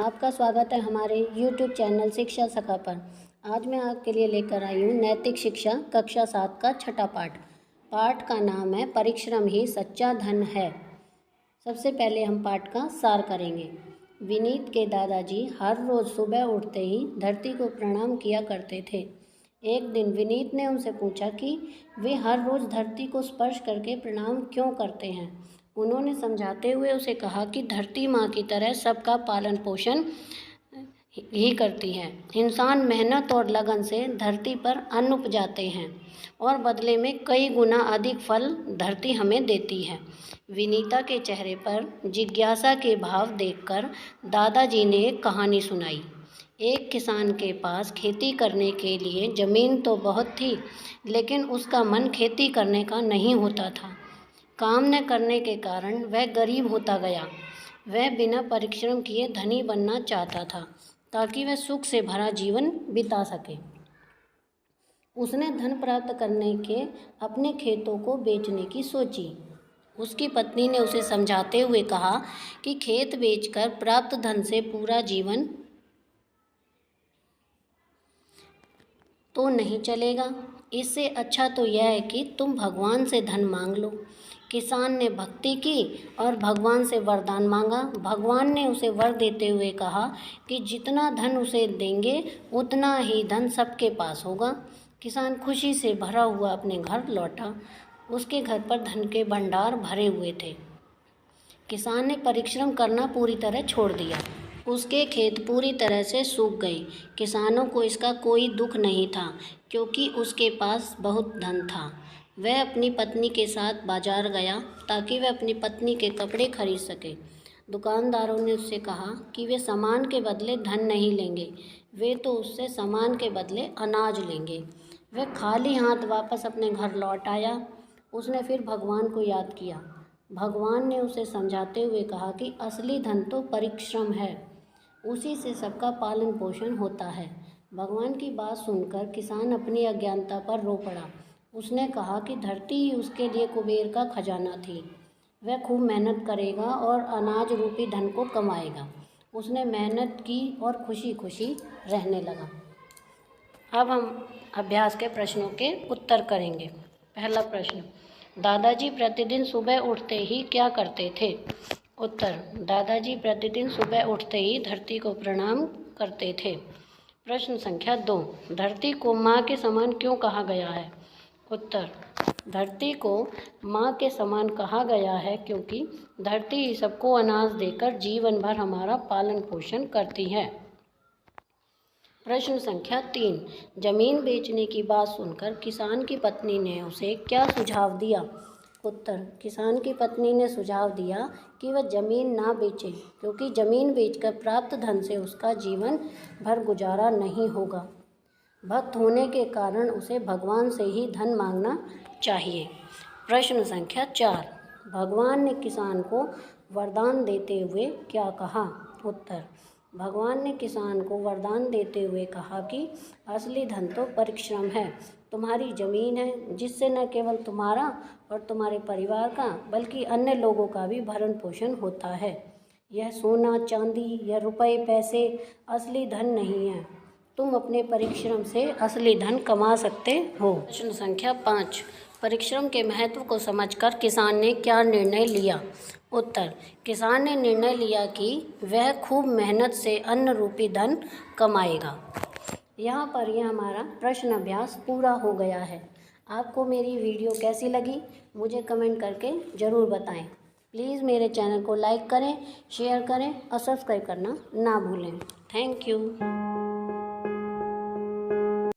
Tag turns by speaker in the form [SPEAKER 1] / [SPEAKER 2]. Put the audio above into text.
[SPEAKER 1] आपका स्वागत है हमारे YouTube चैनल शिक्षा सखा पर। आज मैं आपके लिए लेकर आई हूँ नैतिक शिक्षा कक्षा 7 का छठा पाठ। पाठ का नाम है परिश्रम ही सच्चा धन है। सबसे पहले हम पाठ का सार करेंगे। विनीत के दादाजी हर रोज़ सुबह उठते ही धरती को प्रणाम किया करते थे। एक दिन विनीत ने उनसे पूछा कि वे हर रोज़ धरती को स्पर्श करके प्रणाम क्यों करते हैं। उन्होंने समझाते हुए उसे कहा कि धरती माँ की तरह सबका पालन पोषण ही करती है। इंसान मेहनत और लगन से धरती पर अन्न उपजाते हैं और बदले में कई गुना अधिक फल धरती हमें देती है। विनीता के चेहरे पर जिज्ञासा के भाव देखकर दादाजी ने एक कहानी सुनाई। एक किसान के पास खेती करने के लिए ज़मीन तो बहुत थी, लेकिन उसका मन खेती करने का नहीं होता था। काम न करने के कारण वह गरीब होता गया। वह बिना परिश्रम किए धनी बनना चाहता था ताकि वह सुख से भरा जीवन बिता सके। उसने धन प्राप्त करने के अपने खेतों को बेचने की सोची। उसकी पत्नी ने उसे समझाते हुए कहा कि खेत बेचकर प्राप्त धन से पूरा जीवन तो नहीं चलेगा। इससे अच्छा तो यह है कि तुम भगवान से धन मांग लो। किसान ने भक्ति की और भगवान से वरदान मांगा। भगवान ने उसे वर देते हुए कहा कि जितना धन उसे देंगे उतना ही धन सबके पास होगा। किसान खुशी से भरा हुआ अपने घर लौटा। उसके घर पर धन के भंडार भरे हुए थे। किसान ने परिश्रम करना पूरी तरह छोड़ दिया। उसके खेत पूरी तरह से सूख गए। किसानों को इसका कोई दुख नहीं था, क्योंकि उसके पास बहुत धन था। वह अपनी पत्नी के साथ बाजार गया ताकि वह अपनी पत्नी के कपड़े खरीद सके। दुकानदारों ने उससे कहा कि वे सामान के बदले धन नहीं लेंगे, वे तो उससे सामान के बदले अनाज लेंगे। वह खाली हाथ वापस अपने घर लौट आया। उसने फिर भगवान को याद किया। भगवान ने उसे समझाते हुए कहा कि असली धन तो परिश्रम है, उसी से सबका पालन पोषण होता है। भगवान की बात सुनकर किसान अपनी अज्ञानता पर रो पड़ा। उसने कहा कि धरती ही उसके लिए कुबेर का खजाना थी। वह खूब मेहनत करेगा और अनाज रूपी धन को कमाएगा। उसने मेहनत की और खुशी खुशी रहने लगा। अब हम अभ्यास के प्रश्नों के उत्तर करेंगे। पहला प्रश्न, दादाजी प्रतिदिन सुबह उठते ही क्या करते थे? उत्तर, दादाजी प्रतिदिन सुबह उठते ही धरती को प्रणाम करते थे। प्रश्न संख्या 2, धरती को माँ के समान क्यों कहा गया है? उत्तर, धरती को माँ के समान कहा गया है क्योंकि धरती ही सबको अनाज देकर जीवन भर हमारा पालन पोषण करती है। प्रश्न संख्या 3, जमीन बेचने की बात सुनकर किसान की पत्नी ने उसे क्या सुझाव दिया? उत्तर, किसान की पत्नी ने सुझाव दिया कि वह जमीन ना बेचे, क्योंकि जमीन बेचकर प्राप्त धन से उसका जीवन भर गुजारा नहीं होगा। भक्त होने के कारण उसे भगवान से ही धन मांगना चाहिए। प्रश्न संख्या 4, भगवान ने किसान को वरदान देते हुए क्या कहा? उत्तर, भगवान ने किसान को वरदान देते हुए कहा कि असली धन तो परिश्रम है। तुम्हारी ज़मीन है, जिससे न केवल तुम्हारा और तुम्हारे परिवार का बल्कि अन्य लोगों का भी भरण पोषण होता है। यह सोना चांदी या रुपए पैसे असली धन नहीं है। तुम अपने परिश्रम से असली धन कमा सकते हो। प्रश्न संख्या 5, परिश्रम के महत्व को समझकर किसान ने क्या निर्णय लिया? उत्तर, किसान ने निर्णय लिया कि वह खूब मेहनत से अन्न रूपी धन कमाएगा। यहाँ पर यह हमारा प्रश्न अभ्यास पूरा हो गया है। आपको मेरी वीडियो कैसी लगी मुझे कमेंट करके ज़रूर बताएं। प्लीज़ मेरे चैनल को लाइक करें, शेयर करें और सब्सक्राइब करना ना भूलें। Thank you.